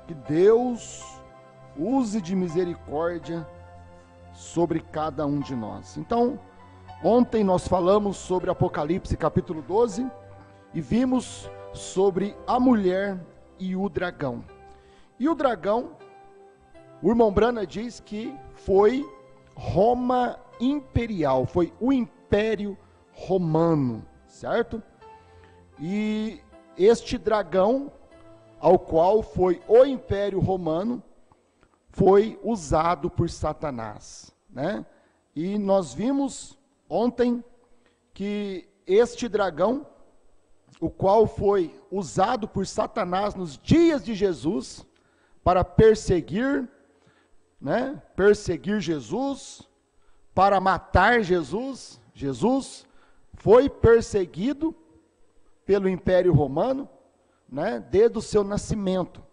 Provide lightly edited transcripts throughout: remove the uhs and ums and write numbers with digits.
Que Deus use de misericórdia sobre cada um de nós. Então, ontem nós falamos sobre Apocalipse capítulo 12 e vimos sobre a mulher e o dragão. E o dragão, o irmão Brana diz que foi Roma imperial, foi o Império Romano, certo? E este dragão, ao qual foi o Império Romano, foi usado por Satanás, né? E nós vimos ontem que este dragão, o qual foi usado por Satanás nos dias de Jesus, para perseguir, né? Perseguir Jesus, para matar Jesus. Jesus foi perseguido pelo Império Romano, né? Desde o seu nascimento.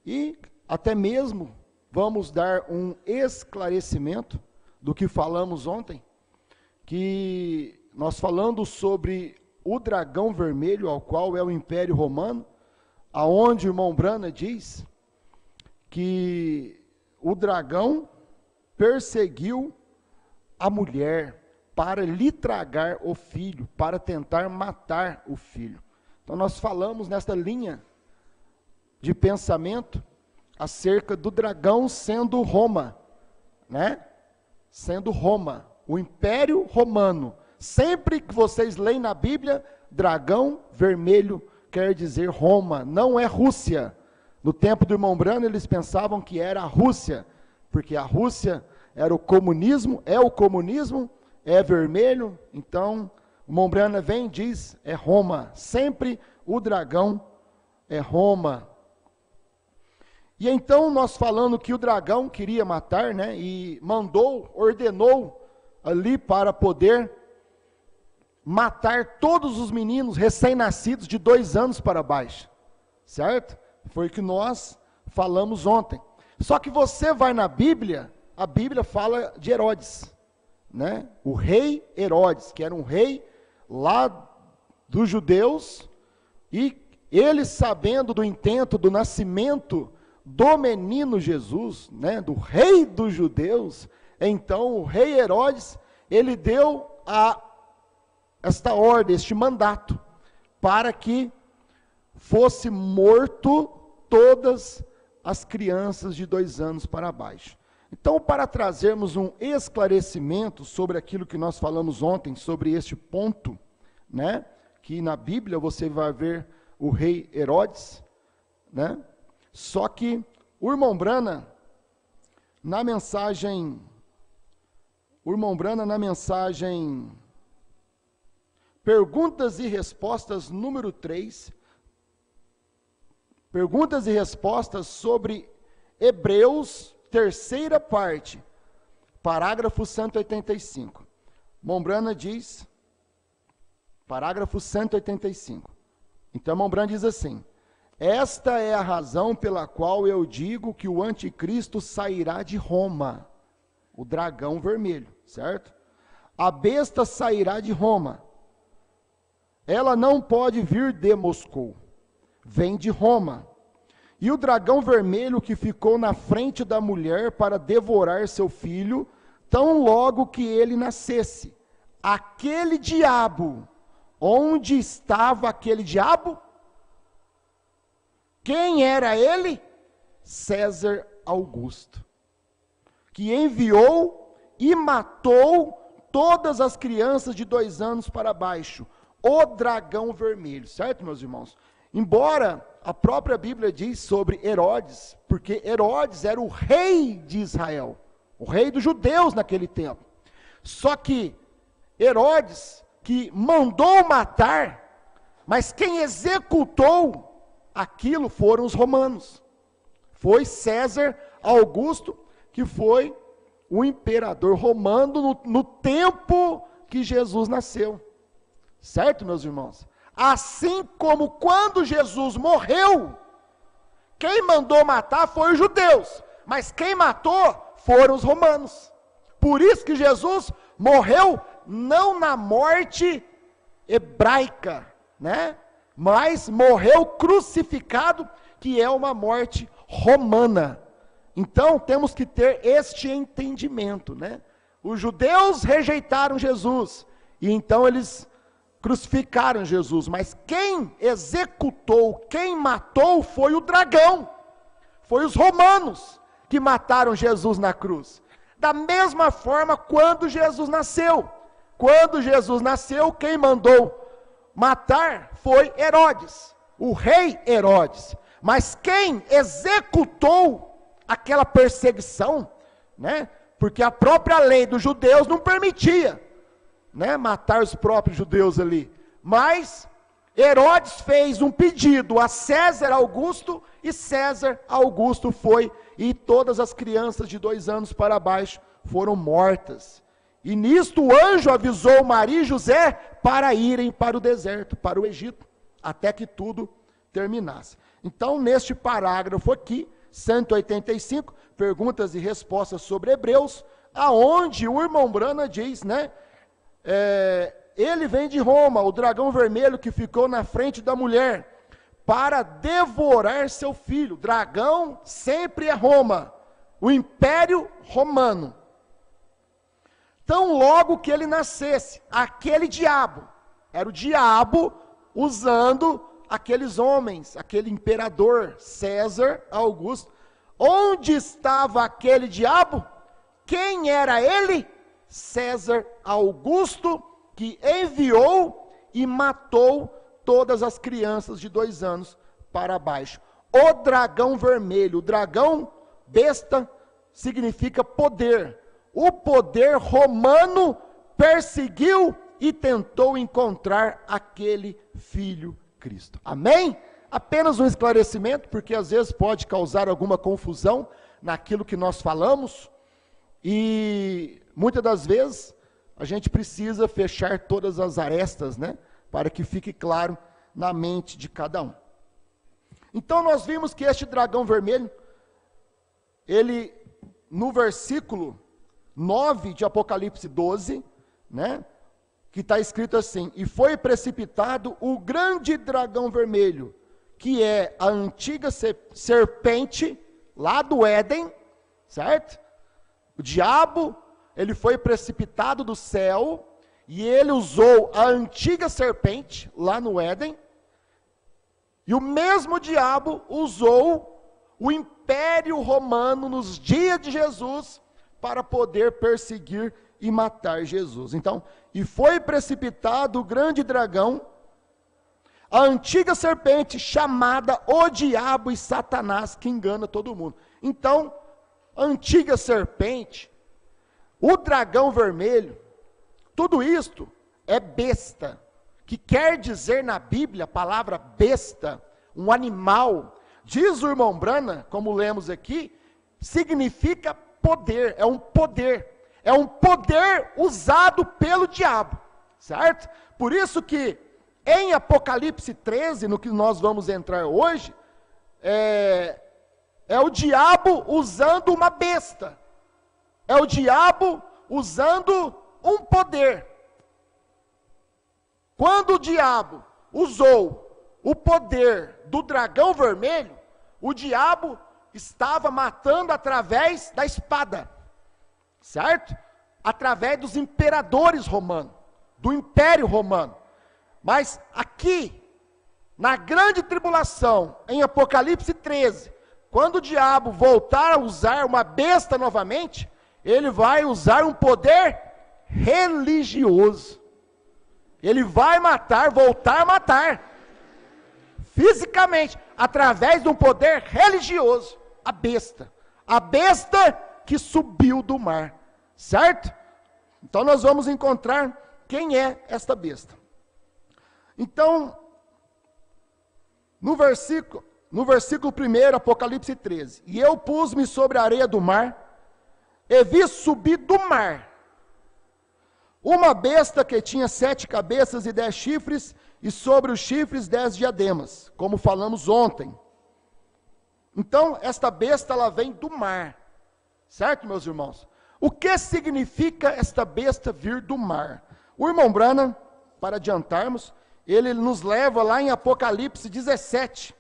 E até mesmo vamos dar um esclarecimento do que falamos ontem, que nós falando sobre o dragão vermelho, ao qual é o Império Romano, aonde o irmão Brana diz que o dragão perseguiu a mulher para lhe tragar o filho, para tentar matar o filho. Então nós falamos nesta linha de pensamento acerca do dragão sendo Roma, né? Sendo Roma, o Império Romano. Sempre que vocês leem na Bíblia, dragão vermelho quer dizer Roma, não é Rússia. No tempo do irmão Brana, eles pensavam que era a Rússia, porque a Rússia era o comunismo, é vermelho. Então, o irmão Brana vem e diz, é Roma. Sempre o dragão é Roma. E então, nós falando que o dragão queria matar, né, e ordenou ali para poder matar todos os meninos recém-nascidos de 2 anos para baixo, certo? Foi o que nós falamos ontem. Só que você vai na Bíblia, a Bíblia fala de Herodes, né? O rei Herodes, que era um rei lá dos judeus, e ele sabendo do intento do nascimento do menino Jesus, né? Do rei dos judeus, então o rei Herodes, ele deu esta ordem, este mandato, para que fosse morto todas as crianças de 2 anos para baixo. Então, para trazermos um esclarecimento sobre aquilo que nós falamos ontem, sobre este ponto, né, que na Bíblia você vai ver o rei Herodes, né, só que o irmão Brana, na mensagem Perguntas e Respostas número 3, Perguntas e Respostas sobre Hebreus, terceira parte, parágrafo 185. Mombrana diz, parágrafo 185. Então, Mombrana diz assim: esta é a razão pela qual eu digo que o anticristo sairá de Roma, o dragão vermelho, certo? A besta sairá de Roma. Ela não pode vir de Moscou, vem de Roma. E o dragão vermelho que ficou na frente da mulher para devorar seu filho, tão logo que ele nascesse. Aquele diabo, onde estava aquele diabo? Quem era ele? César Augusto, que enviou e matou todas as crianças de 2 anos para baixo. O dragão vermelho, certo, meus irmãos? Embora a própria Bíblia diz sobre Herodes, porque Herodes era o rei de Israel, o rei dos judeus naquele tempo. Só que Herodes, que mandou matar, mas quem executou aquilo foram os romanos. Foi César Augusto, que foi o imperador romano no tempo que Jesus nasceu. Certo, meus irmãos? Assim como quando Jesus morreu, quem mandou matar foi os judeus, mas quem matou foram os romanos. Por isso que Jesus morreu não na morte hebraica, né? Mas morreu crucificado, que é uma morte romana. Então, temos que ter este entendimento, né? Os judeus rejeitaram Jesus, e então eles crucificaram Jesus, mas quem executou, quem matou foi o dragão, foi os romanos que mataram Jesus na cruz. Da mesma forma, quando Jesus nasceu, quem mandou matar foi Herodes, o rei Herodes, mas quem executou aquela perseguição, né? Porque a própria lei dos judeus não permitia, né, matar os próprios judeus ali. Mas Herodes fez um pedido a César Augusto, e César Augusto foi, e todas as crianças de 2 anos para baixo foram mortas. E nisto o anjo avisou Maria e José para irem para o deserto, para o Egito, até que tudo terminasse. Então, neste parágrafo aqui, 185, perguntas e respostas sobre Hebreus, aonde o irmão Brana diz, né, ele vem de Roma, o dragão vermelho que ficou na frente da mulher, para devorar seu filho. Dragão sempre é Roma, o império romano. Tão logo que ele nascesse, aquele diabo, era o diabo usando aqueles homens, aquele imperador, César Augusto. Onde estava aquele diabo? Quem era ele? César Augusto, que enviou e matou todas as crianças de 2 anos para baixo. O dragão vermelho, o dragão besta, significa poder. O poder romano perseguiu e tentou encontrar aquele filho Cristo. Amém? Apenas um esclarecimento, porque às vezes pode causar alguma confusão naquilo que nós falamos, e muitas das vezes a gente precisa fechar todas as arestas, né, para que fique claro na mente de cada um. Então nós vimos que este dragão vermelho, ele, no versículo 9 de Apocalipse 12, né, que está escrito assim: e foi precipitado o grande dragão vermelho, que é a antiga serpente, lá do Éden, certo? O diabo, ele foi precipitado do céu, e ele usou a antiga serpente, lá no Éden, e o mesmo diabo usou o império romano nos dias de Jesus, para poder perseguir e matar Jesus. Então, e foi precipitado o grande dragão, a antiga serpente, chamada o diabo e Satanás, que engana todo mundo. Então, a antiga serpente, o dragão vermelho, tudo isto é besta, que quer dizer na Bíblia a palavra besta, um animal. Diz o irmão Brana, como lemos aqui, significa poder, é um poder usado pelo diabo, certo? Por isso que em Apocalipse 13, no que nós vamos entrar hoje, é o diabo usando uma besta, é o diabo usando um poder. Quando o diabo usou o poder do dragão vermelho, o diabo estava matando através da espada, certo? Através dos imperadores romanos, do império romano. Mas aqui, na grande tribulação, em Apocalipse 13, quando o diabo voltar a usar uma besta novamente, ele vai usar um poder religioso. Ele vai matar, voltar a matar, fisicamente, através de um poder religioso, a besta que subiu do mar, certo? Então nós vamos encontrar quem é esta besta. Então, no versículo 1, Apocalipse 13, e eu pus-me sobre a areia do mar, e vi subir do mar uma besta que tinha 7 cabeças e 10 chifres, e sobre os chifres 10 diademas, como falamos ontem. Então, esta besta, ela vem do mar, certo, meus irmãos? O que significa esta besta vir do mar? O irmão Brana, para adiantarmos, ele nos leva lá em Apocalipse 17,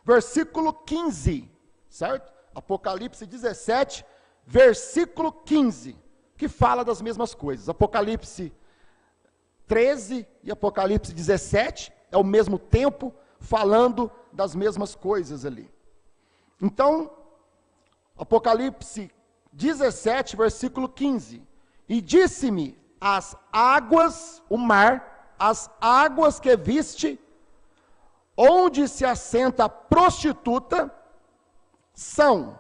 versículo 15, certo? Apocalipse 17, versículo 15, que fala das mesmas coisas. Apocalipse 13 e Apocalipse 17 é o mesmo tempo falando das mesmas coisas ali. Então, Apocalipse 17, versículo 15. E disse-me, as águas, o mar, as águas que viste, onde se assenta a prostituta, são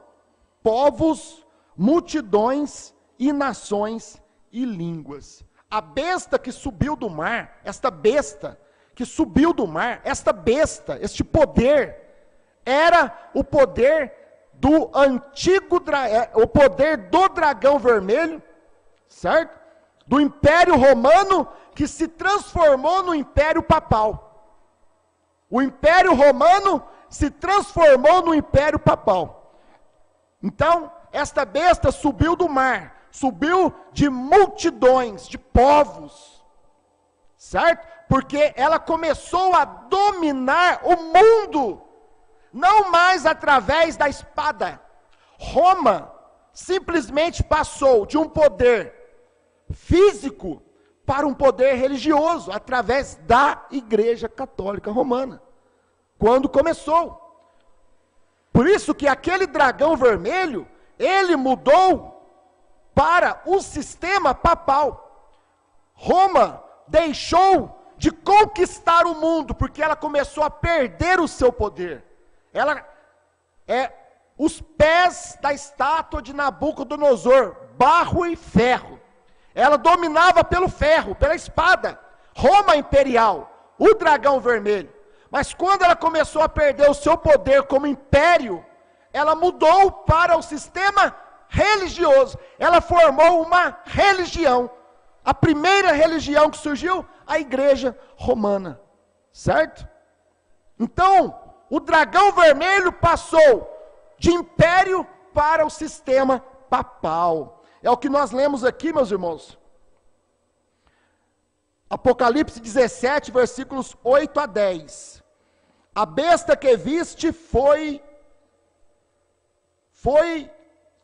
povos, multidões e nações e línguas. A besta que subiu do mar, esta besta que subiu do mar, esta besta, este poder, era o poder do antigo, o poder do dragão vermelho, certo? Do Império Romano, que se transformou no Império Papal. O Império Romano se transformou no Império Papal. Então, esta besta subiu do mar, subiu de multidões, de povos, certo? Porque ela começou a dominar o mundo, não mais através da espada. Roma simplesmente passou de um poder físico para um poder religioso, através da Igreja Católica Romana, quando começou. Por isso que aquele dragão vermelho, ele mudou para o sistema papal. Roma deixou de conquistar o mundo, porque ela começou a perder o seu poder. Ela é os pés da estátua de Nabucodonosor, barro e ferro. Ela dominava pelo ferro, pela espada. Roma imperial, o dragão vermelho. Mas quando ela começou a perder o seu poder como império, ela mudou para o sistema religioso. Ela formou uma religião. A primeira religião que surgiu, a Igreja Romana. Certo? Então, o dragão vermelho passou de império para o sistema papal. É o que nós lemos aqui, meus irmãos. Apocalipse 17, versículos 8 a 10. A besta que viste foi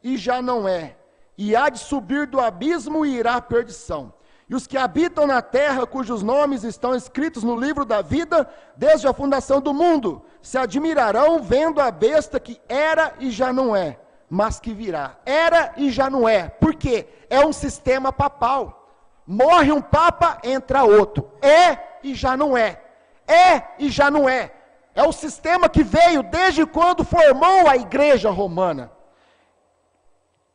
e já não é, e há de subir do abismo e irá à perdição. E os que habitam na terra, cujos nomes estão escritos no livro da vida, desde a fundação do mundo, se admirarão vendo a besta que era e já não é, mas que virá. Era e já não é. Por quê? É um sistema papal. Morre um papa, entra outro. É e já não é. É e já não é. É o sistema que veio desde quando formou a Igreja Romana.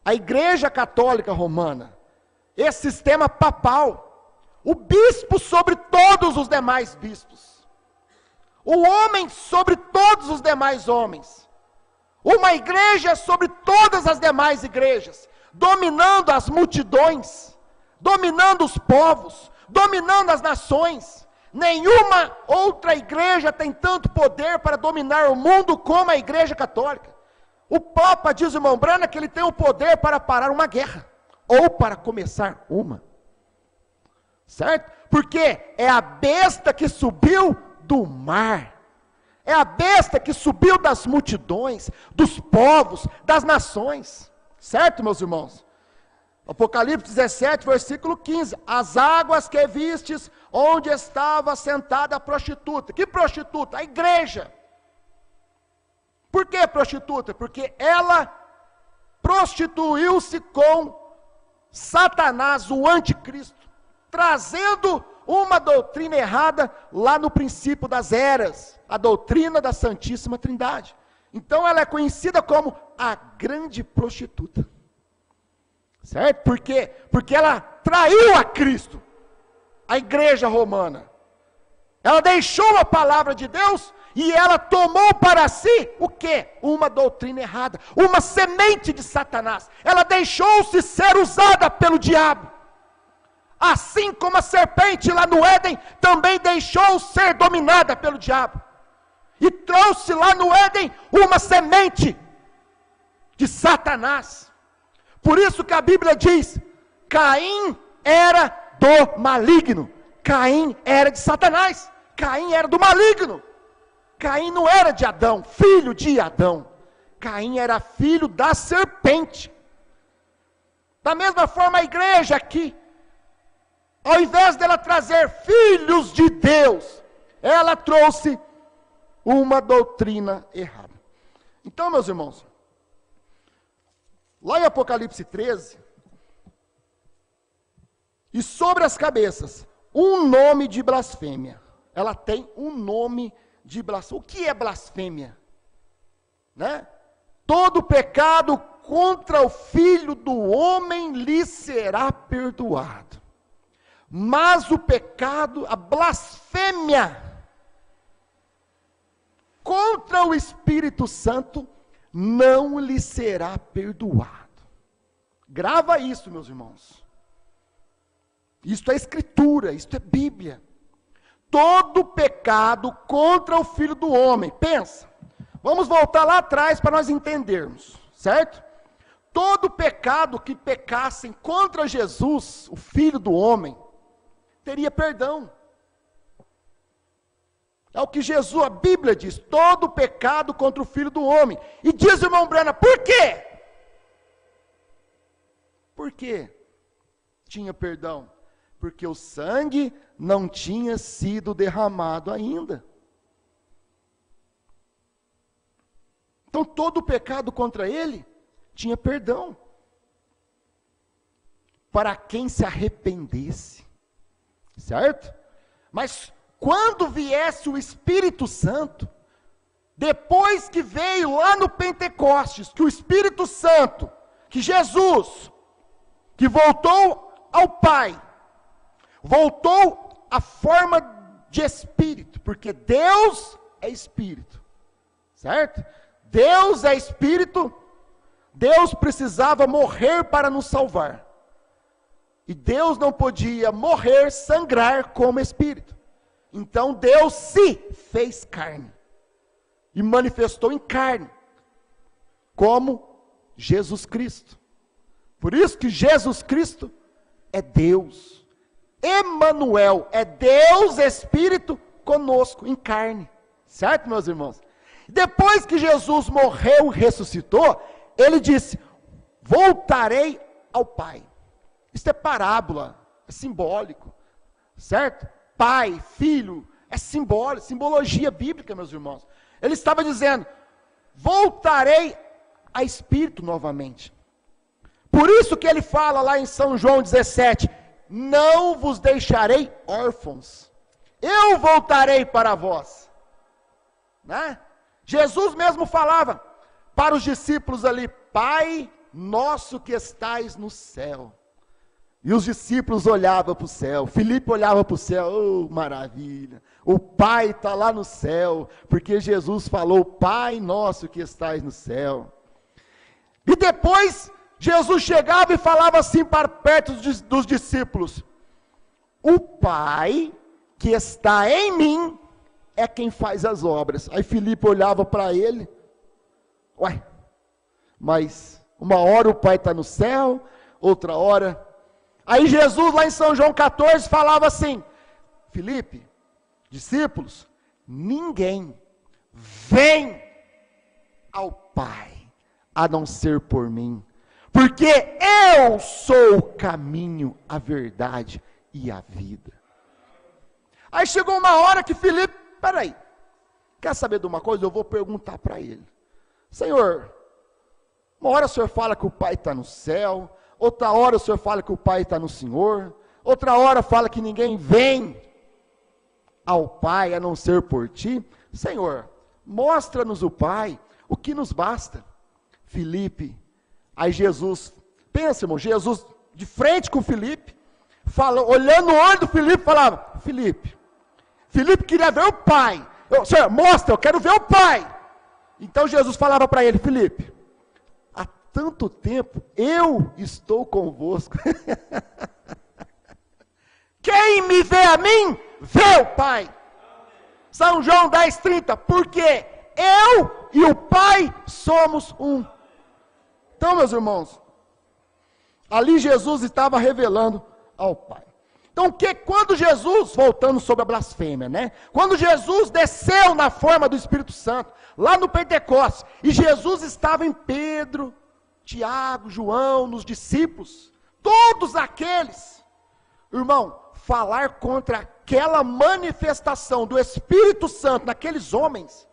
A Igreja Católica Romana. Esse sistema papal. O bispo sobre todos os demais bispos. O homem sobre todos os demais homens. Uma igreja sobre todas as demais igrejas. Dominando as multidões. Dominando os povos. Dominando as nações. Nenhuma outra igreja tem tanto poder para dominar o mundo como a Igreja Católica. O Papa diz, irmão Brana, que ele tem o poder para parar uma guerra. Ou para começar uma. Certo? Porque é a besta que subiu do mar. É a besta que subiu das multidões, dos povos, das nações. Certo, meus irmãos? Apocalipse 17, versículo 15. As águas que vistes, onde estava sentada a prostituta. Que prostituta? A igreja. Por que prostituta? Porque ela prostituiu-se com Satanás, o anticristo, trazendo uma doutrina errada lá no princípio das eras, a doutrina da Santíssima Trindade. Então ela é conhecida como a grande prostituta. Certo? Por quê? Porque ela traiu a Cristo, a Igreja Romana. Ela deixou a palavra de Deus e ela tomou para si o quê? Uma doutrina errada, uma semente de Satanás. Ela deixou-se ser usada pelo diabo. Assim como a serpente lá no Éden também deixou ser dominada pelo diabo. E trouxe lá no Éden uma semente de Satanás. Por isso que a Bíblia diz, Caim era do maligno. Caim era de Satanás. Caim era do maligno. Caim não era de Adão, filho de Adão. Caim era filho da serpente. Da mesma forma a igreja aqui, ao invés dela trazer filhos de Deus, ela trouxe uma doutrina errada. Então, meus irmãos, lá em Apocalipse 13, e sobre as cabeças, um nome de blasfêmia. Ela tem um nome de blasfêmia. O que é blasfêmia? Né? Todo pecado contra o Filho do homem lhe será perdoado. Mas o pecado, a blasfêmia contra o Espírito Santo não lhe será perdoado. Grava isso, meus irmãos. Isto é escritura, isto é Bíblia. Todo pecado contra o Filho do homem. Pensa, vamos voltar lá atrás para nós entendermos, certo? Todo pecado que pecassem contra Jesus, o Filho do homem, teria perdão. É o que Jesus, a Bíblia diz, todo pecado contra o Filho do homem. E diz o irmão Brana, por quê? Por quê? Tinha perdão. Porque o sangue não tinha sido derramado ainda. Então todo pecado contra ele tinha perdão. Para quem se arrependesse. Certo? Mas quando viesse o Espírito Santo, depois que veio lá no Pentecostes, que o Espírito Santo, que Jesus, que voltou ao Pai, voltou à forma de Espírito, porque Deus é Espírito, certo? Deus é Espírito, Deus precisava morrer para nos salvar, e Deus não podia morrer, sangrar como Espírito, então Deus se fez carne, e manifestou em carne, como Jesus Cristo, por isso que Jesus Cristo é Deus, Emanuel, é Deus Espírito conosco, em carne, certo, meus irmãos? Depois que Jesus morreu e ressuscitou, ele disse, voltarei ao Pai. Isso é parábola, é simbólico, certo? Pai, filho, é simbólico, simbologia bíblica, meus irmãos. Ele estava dizendo, voltarei a Espírito novamente. Por isso que ele fala lá em São João 17, não vos deixarei órfãos, eu voltarei para vós, né? Jesus mesmo falava para os discípulos ali, Pai nosso que estais no céu, e os discípulos olhavam para o céu, Filipe olhava para o céu, oh maravilha, o Pai está lá no céu, porque Jesus falou, Pai nosso que estais no céu, e depois Jesus chegava e falava assim para perto dos discípulos, o Pai que está em mim é quem faz as obras. Aí Filipe olhava para ele, ué, mas uma hora o Pai está no céu, outra hora, aí Jesus lá em São João 14 falava assim, Filipe, discípulos, ninguém vem ao Pai, a não ser por mim, porque eu sou o caminho, a verdade e a vida. Aí chegou uma hora que Filipe, peraí, quer saber de uma coisa? Eu vou perguntar para ele, Senhor, uma hora o Senhor fala que o Pai está no céu, outra hora o Senhor fala que o Pai está no Senhor, outra hora fala que ninguém vem ao Pai a não ser por ti, Senhor, mostra-nos o Pai, o que nos basta. Filipe, aí Jesus, pensa irmão, Jesus de frente com Filipe, olhando no olho do Filipe, falava, Filipe queria ver o Pai, Senhor, mostra, eu quero ver o Pai. Então Jesus falava para ele, Filipe, há tanto tempo eu estou convosco, quem me vê a mim, vê o Pai. São João 10:30, porque eu e o Pai somos um. Então, meus irmãos, ali Jesus estava revelando ao Pai. Então, quando Jesus, voltando sobre a blasfêmia, né? Quando Jesus desceu na forma do Espírito Santo, lá no Pentecostes, e Jesus estava em Pedro, Tiago, João, nos discípulos, todos aqueles, irmão, falar contra aquela manifestação do Espírito Santo naqueles homens,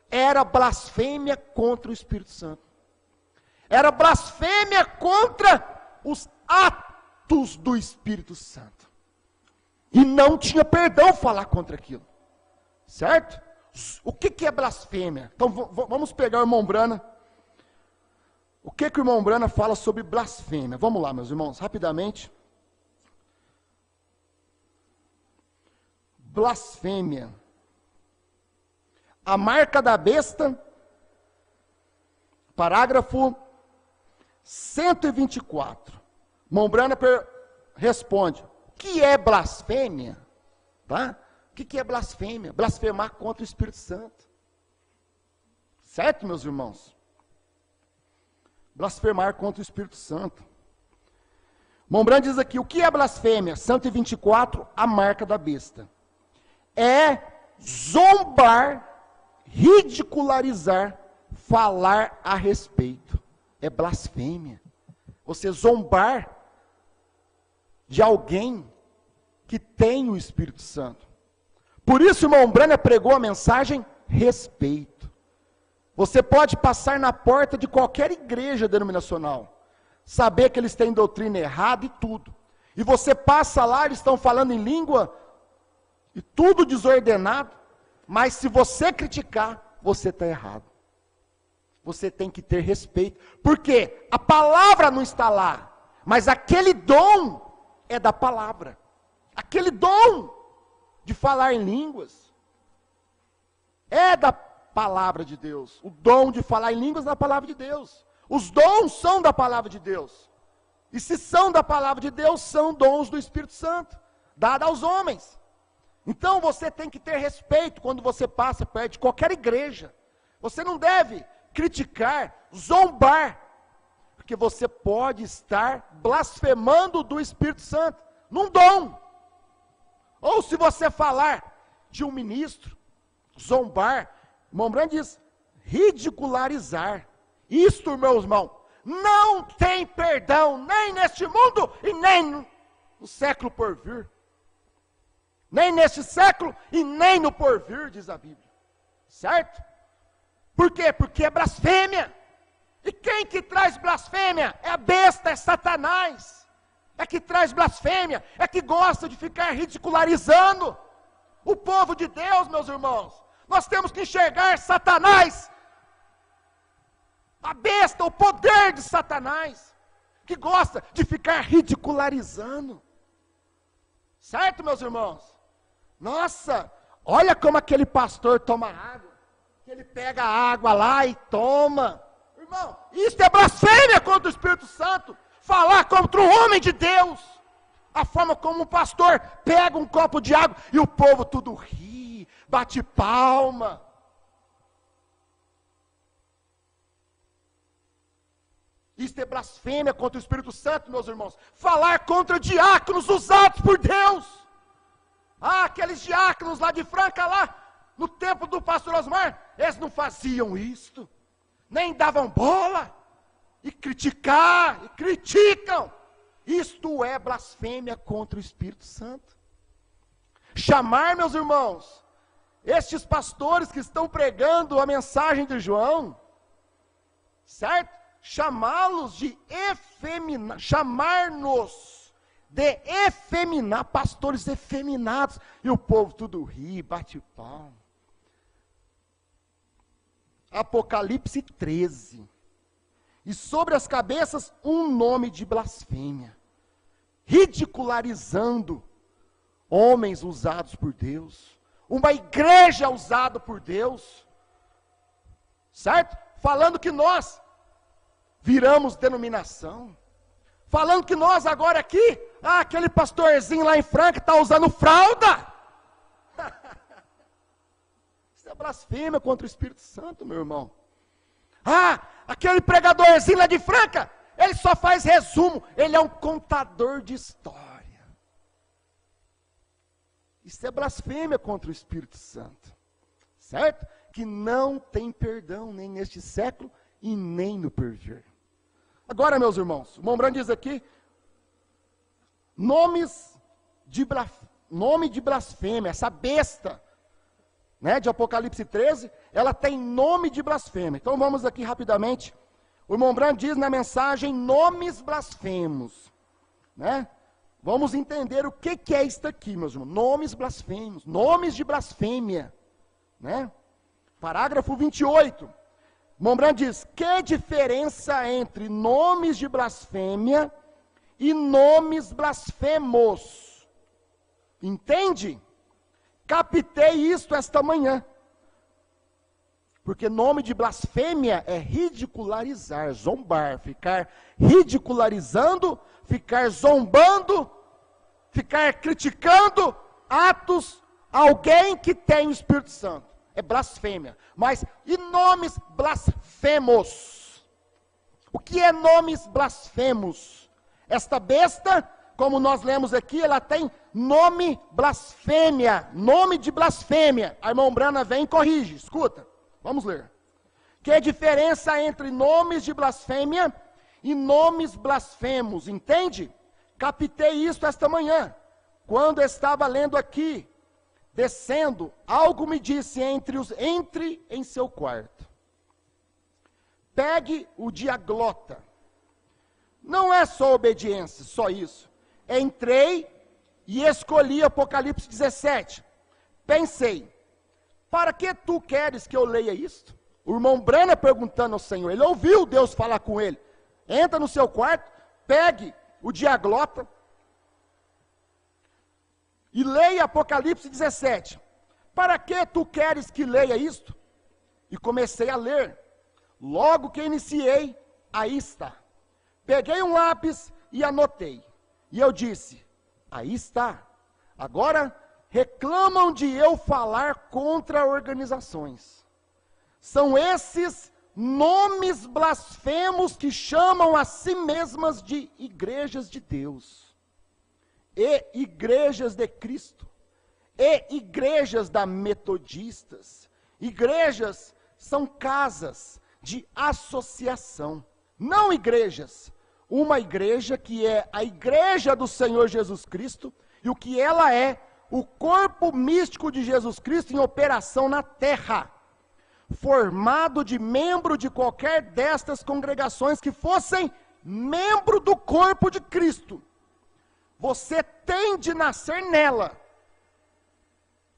era blasfêmia contra o Espírito Santo. Era blasfêmia contra os atos do Espírito Santo. E não tinha perdão falar contra aquilo. Certo? O que é blasfêmia? Então vamos pegar o irmão Brana. O que o irmão Brana fala sobre blasfêmia? Vamos lá, meus irmãos, rapidamente. Blasfêmia. A marca da besta, parágrafo 124. Irmão Brana responde: o que é blasfêmia? Tá? O que é blasfêmia? Blasfemar contra o Espírito Santo. Certo, meus irmãos? Blasfemar contra o Espírito Santo. Irmão Brana diz aqui: o que é blasfêmia? 124, a marca da besta. É zombar, ridicularizar, falar a respeito. É blasfêmia. Você zombar de alguém que tem o Espírito Santo. Por isso, irmão Brana pregou a mensagem respeito. Você pode passar na porta de qualquer igreja denominacional, saber que eles têm doutrina errada e tudo. E você passa lá, eles estão falando em língua, e tudo desordenado, mas se você criticar, você está errado. Você tem que ter respeito, porque a palavra não está lá, mas aquele dom é da palavra. Aquele dom de falar em línguas é da palavra de Deus. O dom de falar em línguas é da palavra de Deus. Os dons são da palavra de Deus. E se são da palavra de Deus, são dons do Espírito Santo, dados aos homens. Então você tem que ter respeito quando você passa perto de qualquer igreja. Você não deve criticar, zombar, porque você pode estar blasfemando do Espírito Santo, num dom. Ou se você falar de um ministro, zombar, irmão Brana diz, ridicularizar. Isto, meus irmãos, não tem perdão, nem neste mundo e nem no século por vir. Nem neste século e nem no porvir, diz a Bíblia. Certo? Por quê? Porque é blasfêmia. E quem que traz blasfêmia? É a besta, é Satanás. É que traz blasfêmia, é que gosta de ficar ridicularizando o povo de Deus, meus irmãos. Nós temos que enxergar Satanás, a besta, o poder de Satanás, que gosta de ficar ridicularizando. Certo, meus irmãos? Nossa, olha como aquele pastor toma água, que ele pega a água lá e toma. Irmão, isso é blasfêmia contra o Espírito Santo. Falar contra o homem de Deus. A forma como um pastor pega um copo de água e o povo tudo ri, bate palma. Isso é blasfêmia contra o Espírito Santo, meus irmãos. Falar contra diáconos usados por Deus. Ah, aqueles diáconos lá de Franca, lá, no tempo do pastor Osmar, eles não faziam isto, nem davam bola, e criticar, e criticam. Isto é blasfêmia contra o Espírito Santo. Chamar, meus irmãos, estes pastores que estão pregando a mensagem de João, certo? Chamá-los de efeminar, chamar-nos de efeminar, pastores efeminados, e o povo tudo ri, bate palma. Apocalipse 13, e sobre as cabeças um nome de blasfêmia, ridicularizando homens usados por Deus, uma igreja usada por Deus, certo? Falando que nós viramos denominação, falando que nós agora aqui, aquele pastorzinho lá em Franca está usando fralda. Isso é blasfêmia contra o Espírito Santo, meu irmão. Aquele pregadorzinho lá de Franca, ele só faz resumo, ele é um contador de história. Isso é blasfêmia contra o Espírito Santo, certo? Que não tem perdão nem neste século e nem no porvir. Agora, meus irmãos, o Mombrand diz aqui, nome de blasfêmia, essa besta, né, de Apocalipse 13, ela tem nome de blasfêmia. Então vamos aqui rapidamente. O Mombrand diz na mensagem nomes blasfemos, né? Vamos entender o que é isto aqui, meus irmãos. Nomes blasfemos, nomes de blasfêmia, né? Parágrafo 28. Mombrand diz: que diferença entre nomes de blasfêmia e nomes blasfemos? Entende? Captei isto esta manhã. Porque nome de blasfêmia é ridicularizar, zombar, ficar ridicularizando, ficar zombando, ficar criticando atos, alguém que tem o Espírito Santo. É blasfêmia. Mas, e nomes blasfemos? O que é nomes blasfemos? Esta besta, como nós lemos aqui, ela tem nome blasfêmia, nome de blasfêmia. A irmã Brana vem e corrige, escuta, vamos ler. Que é a diferença entre nomes de blasfêmia e nomes blasfemos, entende? Captei isso esta manhã, quando estava lendo aqui, descendo, algo me disse, entre em seu quarto. Pegue o diaglota. Não é só obediência, só isso. Entrei e escolhi Apocalipse 17. Pensei, para que tu queres que eu leia isto? O irmão Brana perguntando ao Senhor, ele ouviu Deus falar com ele. Entra no seu quarto, pegue o diaglota e leia Apocalipse 17. Para que tu queres que leia isto? E comecei a ler. Logo que iniciei, aí está. Peguei um lápis e anotei. E eu disse, aí está. Agora reclamam de eu falar contra organizações. São esses nomes blasfemos que chamam a si mesmas de igrejas de Deus, e igrejas de Cristo, e igrejas da metodistas. Igrejas são casas de associação, não igrejas. Uma igreja que é a igreja do Senhor Jesus Cristo, e o que ela é, o corpo místico de Jesus Cristo em operação na terra, formado de membro de qualquer destas congregações que fossem membro do corpo de Cristo. Você tem de nascer nela,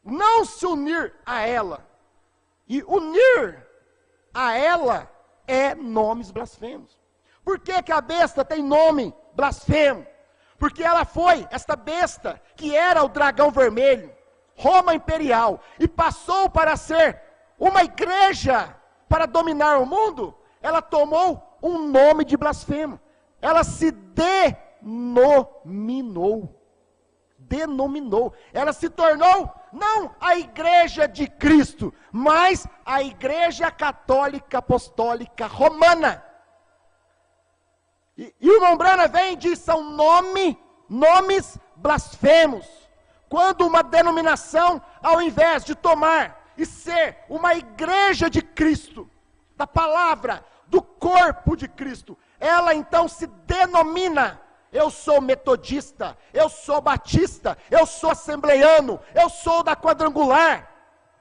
não se unir a ela, e unir a ela é nomes blasfemos. Por que que a besta tem nome blasfemo? Porque ela foi, esta besta, que era o dragão vermelho, Roma imperial, e passou para ser uma igreja para dominar o mundo, ela tomou um nome de blasfemo. Ela se denominou. Ela se tornou, não a igreja de Cristo, mas a igreja católica apostólica romana. E o irmão Brana vem e diz, são nomes blasfemos. Quando uma denominação, ao invés de tomar e ser uma igreja de Cristo, da palavra, do corpo de Cristo, ela então se denomina, eu sou metodista, eu sou batista, eu sou assembleiano, eu sou da quadrangular,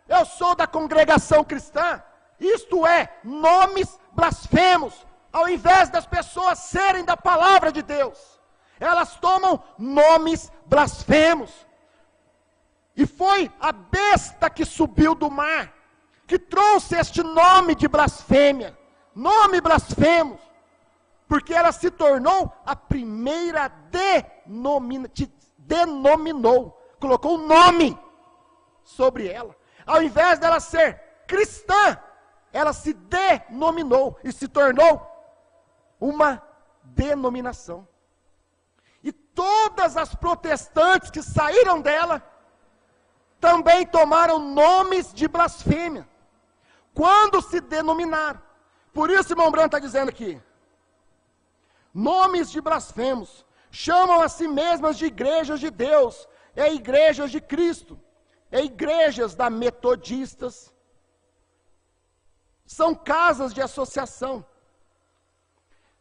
eu sou da congregação cristã. Isto é, nomes blasfemos. Ao invés das pessoas serem da palavra de Deus, elas tomam nomes blasfemos. E foi a besta que subiu do mar, que trouxe este nome de blasfêmia, nome blasfemos, porque ela se tornou a primeira denominou, colocou um nome sobre ela. Ao invés dela ser cristã, ela se denominou e se tornou uma denominação. E todas as protestantes que saíram dela também tomaram nomes de blasfêmia quando se denominaram. Por isso, irmão Branco está dizendo aqui, nomes de blasfemos chamam a si mesmas de igrejas de Deus, é igrejas de Cristo, é igrejas da metodistas, são casas de associação.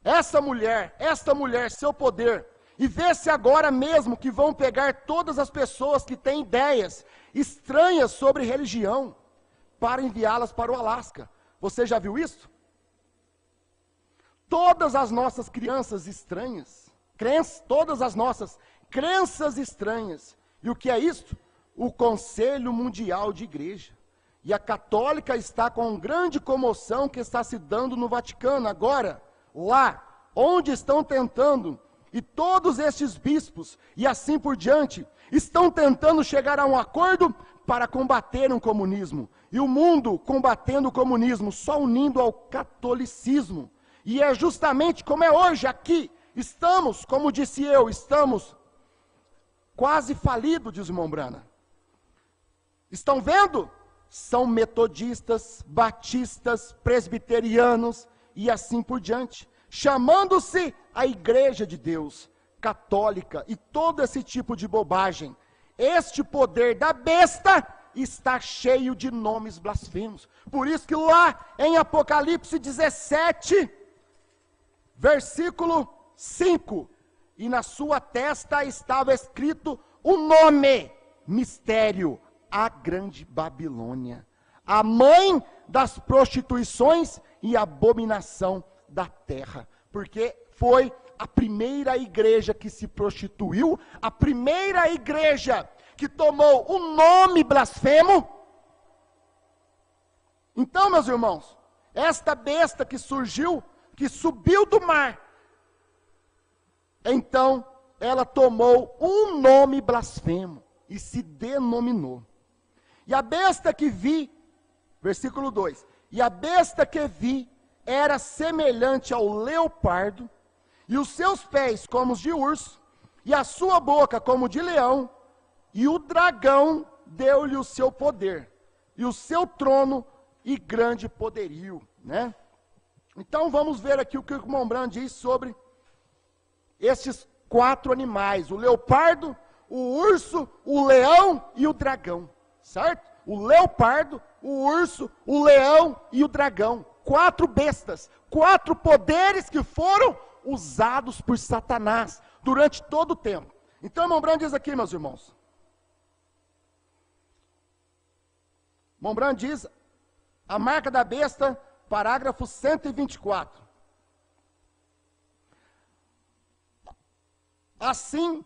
Esta mulher, seu poder, e vê-se agora mesmo que vão pegar todas as pessoas que têm ideias estranhas sobre religião, para enviá-las para o Alasca. Você já viu isso? Todas as nossas crianças estranhas, todas as nossas crenças estranhas. E o que é isto? O Conselho Mundial de Igreja. E a católica está com grande comoção que está se dando no Vaticano agora, lá, onde estão tentando, e todos estes bispos, e assim por diante, estão tentando chegar a um acordo para combater o comunismo. E o mundo combatendo o comunismo, só unindo ao catolicismo. E é justamente como é hoje aqui, estamos, como disse eu, estamos quase falidos, diz o irmão Brana. Estão vendo? São metodistas, batistas, presbiterianos e assim por diante, chamando-se a Igreja de Deus, católica e todo esse tipo de bobagem. Este poder da besta está cheio de nomes blasfemos. Por isso que lá em Apocalipse 17, versículo 5, e na sua testa estava escrito o nome, mistério, a grande Babilônia, a mãe das prostituições e abominação da terra, porque foi a primeira igreja que se prostituiu, a primeira igreja que tomou o nome blasfemo. Então, meus irmãos, esta besta que surgiu, que subiu do mar, então ela tomou um nome blasfemo e se denominou. E a besta que vi, versículo 2, e a besta que vi era semelhante ao leopardo, e os seus pés como os de urso, e a sua boca como de leão, e o dragão deu-lhe o seu poder, e o seu trono e grande poderio, né? Então vamos ver aqui o que o irmão Brand diz sobre estes 4 animais, o leopardo, o urso, o leão e o dragão, certo? O leopardo, o urso, o leão e o dragão, 4 bestas, 4 poderes que foram usados por Satanás durante todo o tempo. Então o irmão Brand diz aqui, meus irmãos, o irmão Brand diz, a marca da besta, parágrafo 124. Assim,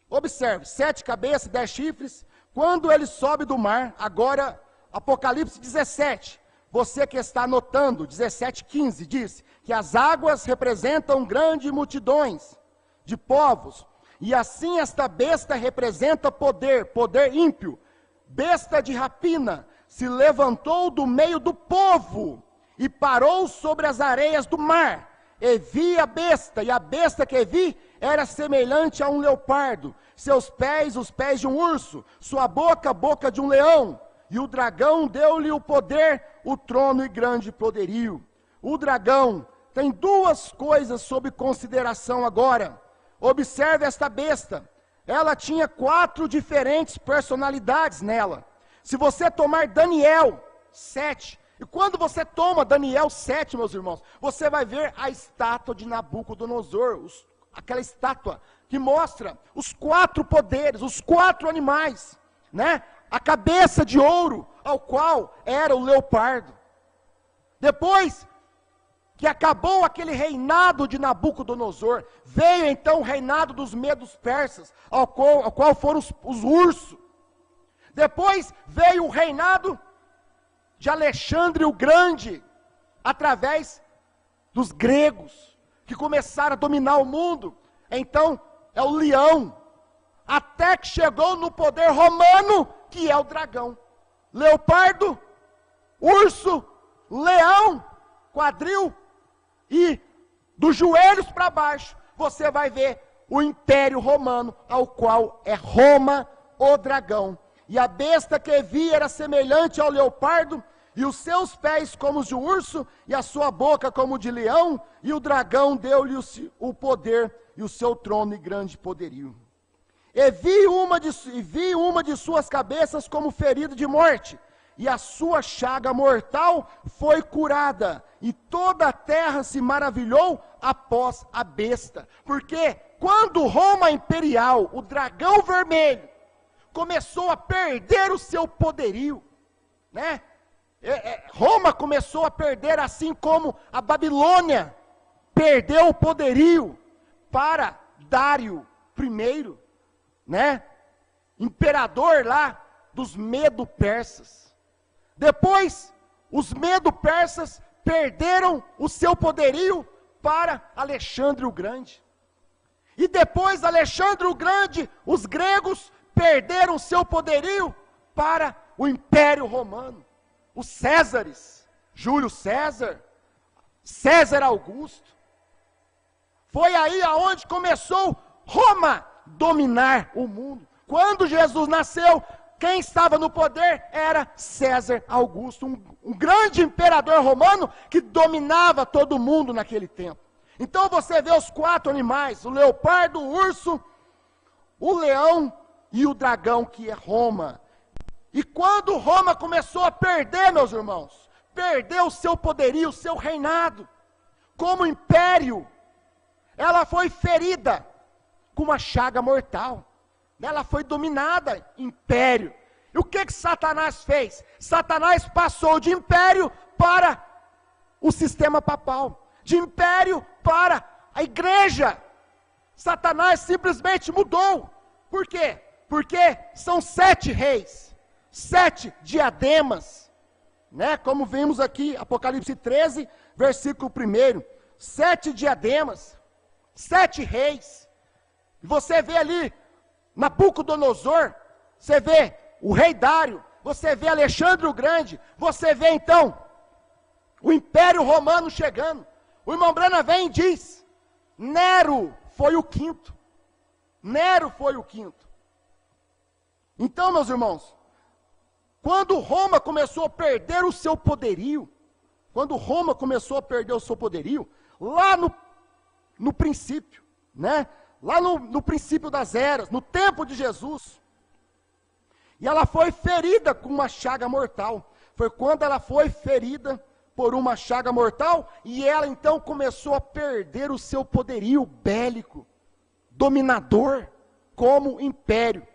observe, 7 cabeças, 10 chifres, quando ele sobe do mar, agora, Apocalipse 17, você que está anotando, 17:15, diz que as águas representam grandes multidões de povos, e assim esta besta representa poder ímpio, besta de rapina, se levantou do meio do povo, e parou sobre as areias do mar, e vi a besta, e a besta que vi, era semelhante a um leopardo, seus pés, os pés de um urso, sua boca, a boca de um leão, e o dragão deu-lhe o poder, o trono e grande poderio. O dragão tem 2 coisas sob consideração agora. Observe esta besta, ela tinha 4 diferentes personalidades nela. Se você tomar Daniel 7, e quando você toma Daniel 7, meus irmãos, você vai ver a estátua de Nabucodonosor, aquela estátua que mostra os 4 poderes, os 4 animais, né? A cabeça de ouro, ao qual era o leopardo. Depois que acabou aquele reinado de Nabucodonosor, veio então o reinado dos medos persas, ao qual foram os ursos. Depois veio o reinado de Alexandre o Grande, através dos gregos, que começaram a dominar o mundo. Então, é o leão, até que chegou no poder romano, que é o dragão. Leopardo, urso, leão, quadril, e dos joelhos para baixo, você vai ver o Império Romano, ao qual é Roma, o dragão. E a besta que vi era semelhante ao leopardo, e os seus pés como os de urso, e a sua boca como de leão, e o dragão deu-lhe o poder, e o seu trono e grande poderio. E vi uma de suas cabeças como ferida de morte, e a sua chaga mortal foi curada, e toda a terra se maravilhou após a besta. Porque quando Roma imperial, o dragão vermelho, começou a perder o seu poderio, né? Roma começou a perder, assim como a Babilônia perdeu o poderio para Dário I, né? Imperador lá dos Medo-Persas. Depois, os Medo-Persas perderam o seu poderio para Alexandre o Grande. E depois de Alexandre o Grande, os gregos perderam o seu poderio para o Império Romano. Os Césares, Júlio César, César Augusto. Foi aí aonde começou Roma dominar o mundo. Quando Jesus nasceu, quem estava no poder era César Augusto, um grande imperador romano que dominava todo mundo naquele tempo. Então você vê os 4 animais, o leopardo, o urso, o leão e o dragão, que é Roma. E quando Roma começou a perder, meus irmãos, perdeu o seu poderio, o seu reinado, como império, ela foi ferida com uma chaga mortal. Ela foi dominada, império. E o que Satanás fez? Satanás passou de império para o sistema papal, de império para a igreja. Satanás simplesmente mudou. Por quê? Porque são 7 reis, 7 diademas, né? Como vimos aqui, Apocalipse 13, versículo 1, 7 diademas, 7 reis. E você vê ali, Nabucodonosor, você vê o rei Dário, você vê Alexandre o Grande, você vê então o Império Romano chegando. O irmão Brana vem e diz, Nero foi o 5º. Nero foi o 5º. Então, meus irmãos, quando Roma começou a perder o seu poderio, lá no princípio, né? Lá no princípio das eras, no tempo de Jesus, e ela foi ferida com uma chaga mortal. Foi quando ela foi ferida por uma chaga mortal, e ela então começou a perder o seu poderio bélico, dominador, como império.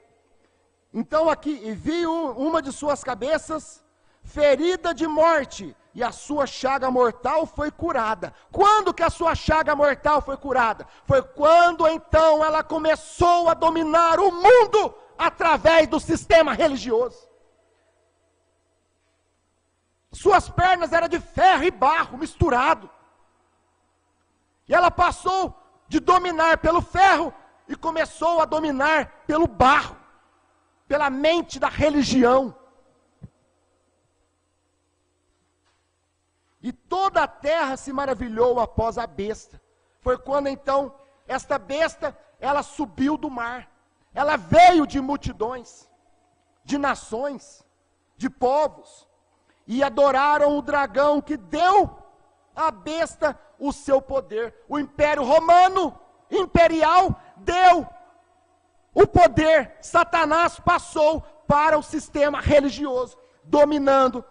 Então aqui, e vi uma de suas cabeças ferida de morte, e a sua chaga mortal foi curada. Quando que a sua chaga mortal foi curada? Foi quando então ela começou a dominar o mundo através do sistema religioso. Suas pernas eram de ferro e barro misturado. E ela passou de dominar pelo ferro e começou a dominar pelo barro, pela mente da religião. E toda a terra se maravilhou após a besta. Foi quando então, esta besta, ela subiu do mar. Ela veio de multidões, de nações, de povos. E adoraram o dragão que deu à besta o seu poder. O Império Romano, imperial, deu o poder. Satanás passou para o sistema religioso, dominando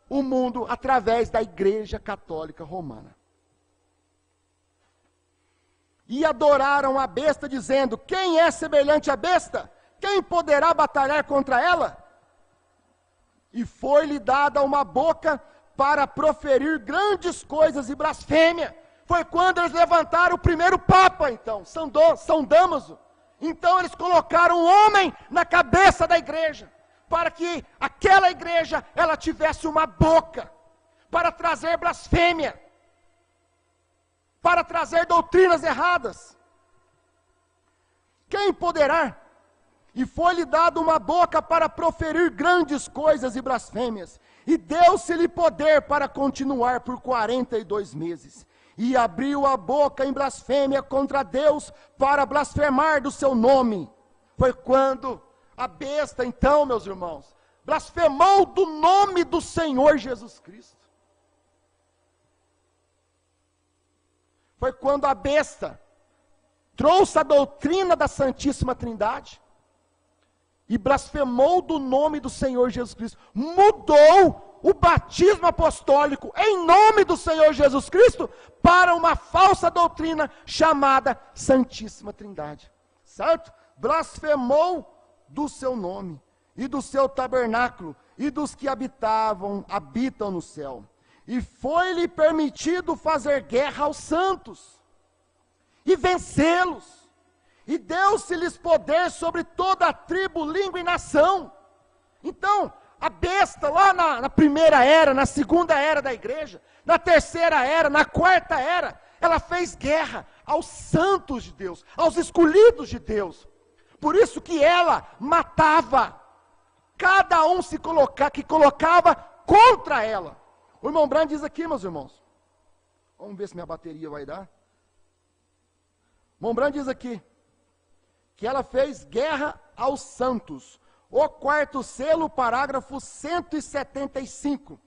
o mundo através da Igreja Católica Romana. E adoraram a besta, dizendo, quem é semelhante à besta? Quem poderá batalhar contra ela? E foi-lhe dada uma boca para proferir grandes coisas e blasfêmia. Foi quando eles levantaram o primeiro Papa, então, São Damaso. Então eles colocaram um homem na cabeça da igreja, para que aquela igreja, ela tivesse uma boca, para trazer blasfêmia, para trazer doutrinas erradas. Quem poderá? E foi-lhe dado uma boca para proferir grandes coisas e blasfêmias, e deu-se-lhe poder para continuar por 42 meses. E abriu a boca em blasfêmia contra Deus, para blasfemar do seu nome. Foi quando a besta, então, meus irmãos, blasfemou do nome do Senhor Jesus Cristo. Foi quando a besta trouxe a doutrina da Santíssima Trindade e blasfemou do nome do Senhor Jesus Cristo. Mudou o batismo apostólico em nome do Senhor Jesus Cristo para uma falsa doutrina chamada Santíssima Trindade. Certo? Blasfemou do seu nome e do seu tabernáculo e dos que habitam no céu. E foi-lhe permitido fazer guerra aos santos e vencê-los. E deu-se-lhes poder sobre toda a tribo, língua e nação. Então, a besta lá na primeira era, na segunda era da igreja, na terceira era, na quarta era, ela fez guerra aos santos de Deus, aos escolhidos de Deus. Por isso que ela matava cada um que colocava contra ela. O irmão Brand diz aqui, meus irmãos, vamos ver se minha bateria vai dar. O irmão Brand diz aqui, que ela fez guerra aos santos. O quarto selo, parágrafo 175.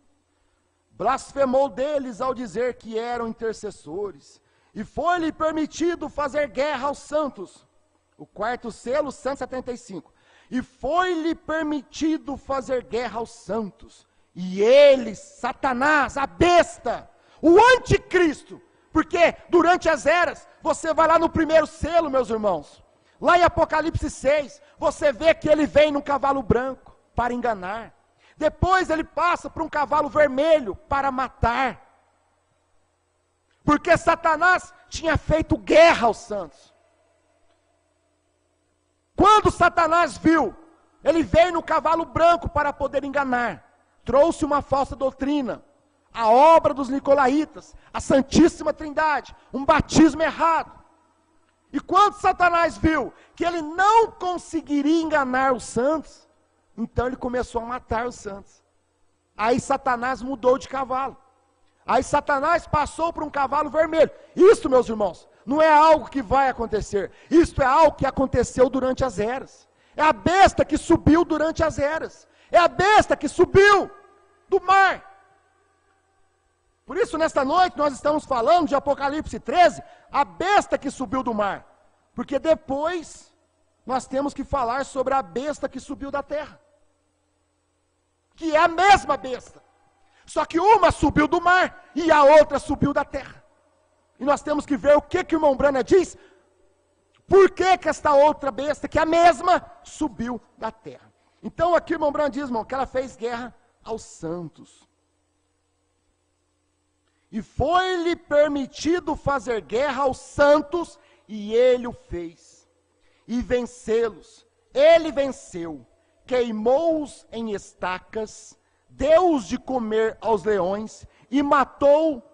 Blasfemou deles ao dizer que eram intercessores, e foi-lhe permitido fazer guerra aos santos. O quarto selo, 175. E foi-lhe permitido fazer guerra aos santos. E eles, Satanás, a besta, o anticristo, porque durante as eras, você vai lá no primeiro selo, meus irmãos, lá em Apocalipse 6, você vê que ele vem num cavalo branco para enganar. Depois ele passa por um cavalo vermelho para matar. Porque Satanás tinha feito guerra aos santos. Quando Satanás viu, ele veio no cavalo branco para poder enganar. Trouxe uma falsa doutrina, a obra dos nicolaítas, a Santíssima Trindade, um batismo errado. E quando Satanás viu que ele não conseguiria enganar os santos, então ele começou a matar os santos. Aí Satanás mudou de cavalo. Aí Satanás passou por um cavalo vermelho. Isso, meus irmãos, não é algo que vai acontecer. Isso é algo que aconteceu durante as eras. É a besta que subiu durante as eras. É a besta que subiu do mar. Por isso, nesta noite, nós estamos falando de Apocalipse 13, a besta que subiu do mar. Porque depois, nós temos que falar sobre a besta que subiu da terra. Que é a mesma besta. Só que uma subiu do mar e a outra subiu da terra. E nós temos que ver o que o irmão Brana diz. Por que esta outra besta, que é a mesma, subiu da terra. Então aqui o irmão Brana diz, irmão, que ela fez guerra aos santos. E foi-lhe permitido fazer guerra aos santos, e ele o fez. E vencê-los. Ele venceu. Queimou-os em estacas, deu-os de comer aos leões, e matou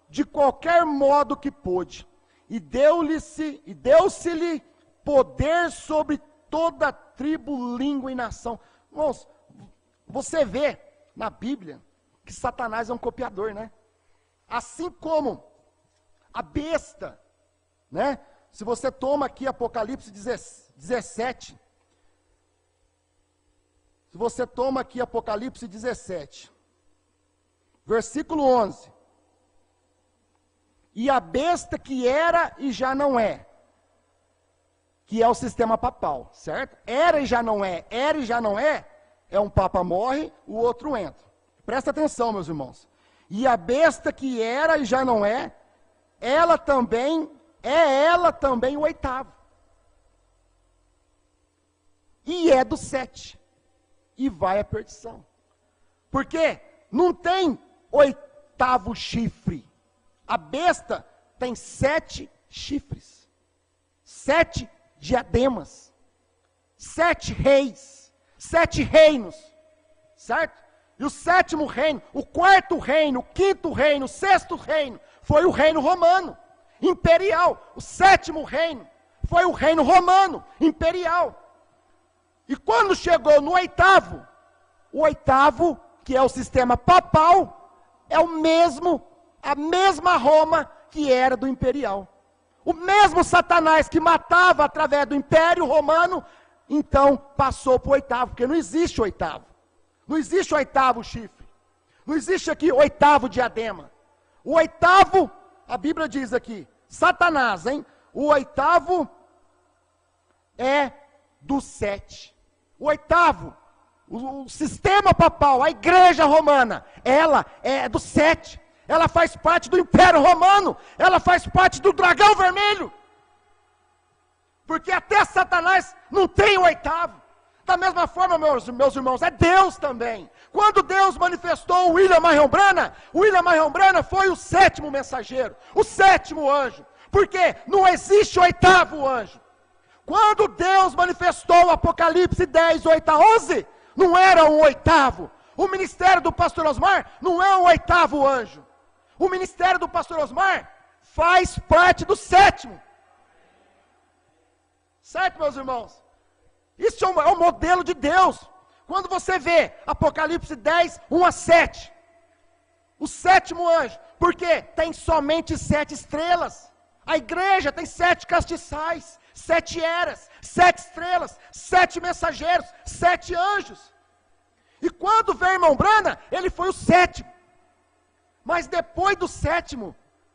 de qualquer modo que pôde. E deu-se-lhe poder sobre toda a tribo, língua e nação. Irmãos, você vê na Bíblia que Satanás é um copiador, né? Assim como a besta, né? Se você toma aqui Apocalipse 17, se você toma aqui Apocalipse 17, versículo 11, e a besta que era e já não é, que é o sistema papal, certo? Era e já não é, é um papa morre, o outro entra. Presta atenção, meus irmãos. E a besta que era e já não é, ela também o oitavo. E é do 7. E vai à perdição. Porque não tem oitavo chifre. A besta tem 7 chifres. 7 diademas. 7 reis. 7 reinos. Certo? E o 7º reino, o 4º reino, o 5º reino, o 6º reino, foi o reino romano, imperial. O 7º reino foi o reino romano, imperial. E quando chegou no 8º, o 8º, que é o sistema papal, é a mesma Roma que era do imperial. O mesmo Satanás que matava através do império romano, então passou para o 8º, porque não existe o 8º. Não existe o 8º chifre. Não existe aqui o 8º diadema. O 8º, a Bíblia diz aqui, Satanás, hein? o oitavo é do 7. O oitavo, o sistema papal, a igreja romana, ela é do 7. Ela faz parte do Império Romano, ela faz parte do dragão vermelho. Porque até Satanás não tem o oitavo. Da mesma forma, meus irmãos, é Deus também. Quando Deus manifestou o William Marion Branham foi o 7º mensageiro, o 7º anjo. Porque não existe o 8º anjo. Quando Deus manifestou o Apocalipse 10, 8 a 11, não era um 8º. O ministério do pastor Osmar não é um 8º anjo. O ministério do pastor Osmar faz parte do 7º. Certo, meus irmãos? Isso é um modelo de Deus. Quando você vê Apocalipse 10, 1 a 7, o 7º anjo, porque tem somente 7 estrelas. A igreja tem 7 castiçais, 7 eras, 7 estrelas, 7 mensageiros, 7 anjos. E quando veio irmão Branham, ele foi o 7º. Mas depois do 7º,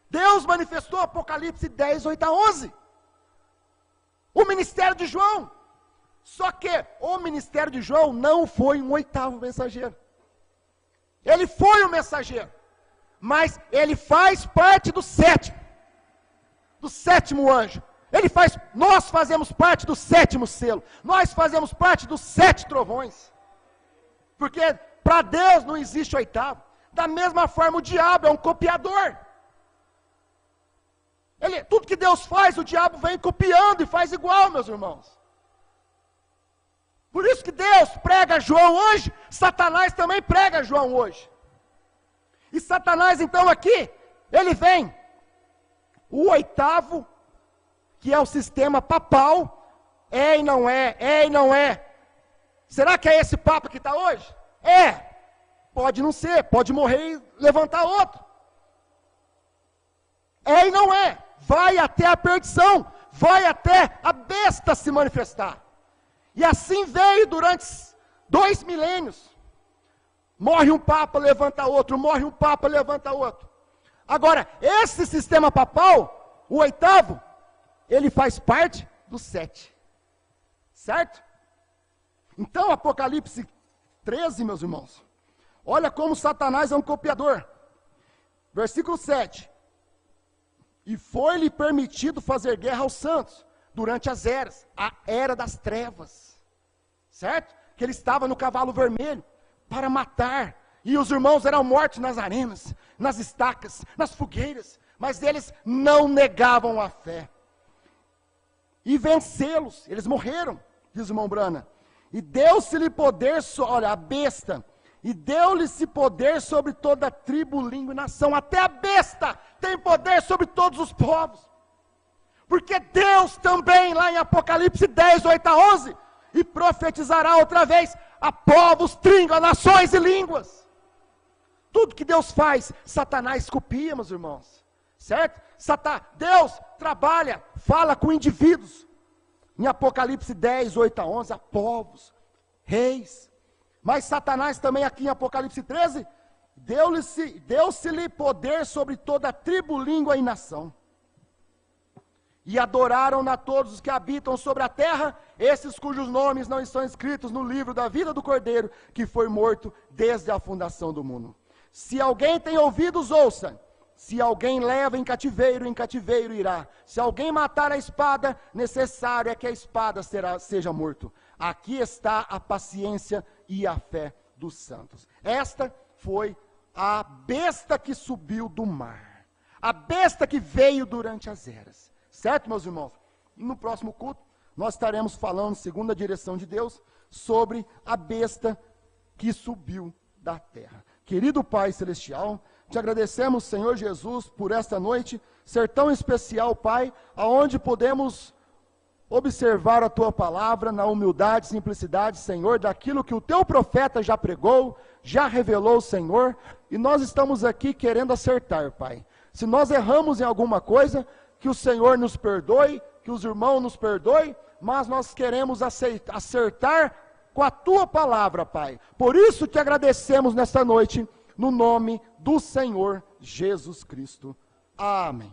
Deus manifestou Apocalipse 10, 8 a 11. O ministério de João. Só que o ministério de João não foi um 8º mensageiro. Ele foi um mensageiro, mas ele faz parte do 7º. Do 7º anjo. Nós fazemos parte do 7º selo. Nós fazemos parte dos 7 trovões. Porque para Deus não existe 8º. Da mesma forma o diabo é um copiador. Tudo que Deus faz, o diabo vem copiando e faz igual, meus irmãos. Por isso que Deus prega João hoje, Satanás também prega João hoje. E Satanás então aqui, ele vem, o 8º, que é o sistema papal, é e não é, é e não é. Será que é esse papa que está hoje? É. Pode não ser, pode morrer e levantar outro. É e não é. Vai até a perdição, vai até a besta se manifestar. E assim veio durante 2 milênios. Morre um papa, levanta outro, morre um papa, levanta outro. Agora, esse sistema papal, o 8º, ele faz parte do 7. Certo? Então, Apocalipse 13, meus irmãos, olha como Satanás é um copiador. Versículo 7. E foi-lhe permitido fazer guerra aos santos, durante as eras, a era das trevas. Certo? Que ele estava no cavalo vermelho, para matar. E os irmãos eram mortos nas arenas, nas estacas, nas fogueiras. Mas eles não negavam a fé. E vencê-los, eles morreram, diz o irmão Branham. E deu-se-lhe poder, olha, a besta, e deu-lhe-se poder sobre toda a tribo, língua e nação. Até a besta tem poder sobre todos os povos. Porque Deus também, lá em Apocalipse 10, 8 a 11, e profetizará outra vez a povos, trínguas, nações e línguas. Tudo que Deus faz, Satanás copia, meus irmãos. Certo? Deus trabalha, fala com indivíduos. Em Apocalipse 10, 8 a 11, a povos, reis. Mas Satanás também aqui em Apocalipse 13, deu-se-lhe poder sobre toda a tribo, língua e nação. E adoraram-na todos os que habitam sobre a terra, esses cujos nomes não estão escritos no livro da vida do Cordeiro, que foi morto desde a fundação do mundo. Se alguém tem ouvidos, ouça. Se alguém leva em cativeiro irá. Se alguém matar a espada, necessário é que a espada seja morto. Aqui está a paciência e a fé dos santos. Esta foi a besta que subiu do mar. A besta que veio durante as eras. Certo, meus irmãos? No próximo culto, nós estaremos falando, segundo a direção de Deus, sobre a besta que subiu da terra. Querido Pai Celestial, te agradecemos, Senhor Jesus, por esta noite, ser tão especial, Pai, aonde podemos observar a Tua palavra na humildade e simplicidade, Senhor, daquilo que o Teu profeta já pregou, já revelou, Senhor, e nós estamos aqui querendo acertar, Pai. Se nós erramos em alguma coisa, que o Senhor nos perdoe, que os irmãos nos perdoem, mas nós queremos acertar com a Tua palavra, Pai. Por isso te agradecemos nesta noite, no nome do Senhor Jesus Cristo. Amém.